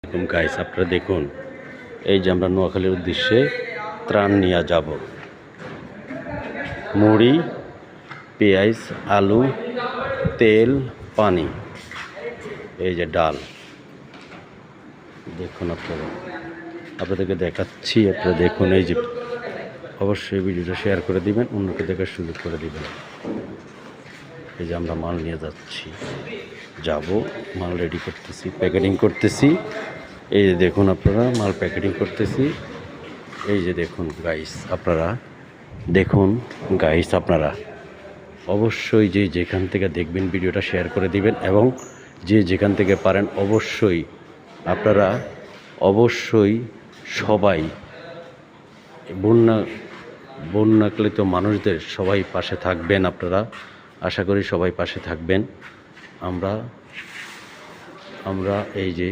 দেখুন গাইস, আপনারা দেখুন, এই যে আমরা নোয়াখালীর উদ্দেশ্যে ত্রাণ নিয়ে যাব। মুড়ি, পেঁয়াজ, আলু, তেল, পানি, এই যে ডাল। দেখুন আপনাদেরকে দেখাচ্ছি। আপনারা দেখুন, এই যে অবশ্যই ভিডিওটা শেয়ার করে দিবেন, অন্যকে দেখার সুযোগ করে দিবেন। এই যে আমরা মাল নিয়ে যাব, মাল রেডি করতেছি, প্যাকেটিং করতেছি। এই যে দেখুন, আপনারা মাল প্যাকেটিং করতেছি। এই যে দেখুন গাইস, আপনারা দেখুন গাইস, আপনারা অবশ্যই যে যেখান থেকে দেখবেন ভিডিওটা শেয়ার করে দিবেন, এবং যে যেখান থেকে পারেন অবশ্যই আপনারা সবাই বন্যাকলিত মানুষদের সবাই পাশে থাকবেন। আপনারা আশা করি সবাই পাশে থাকবেন। আমরা এই যে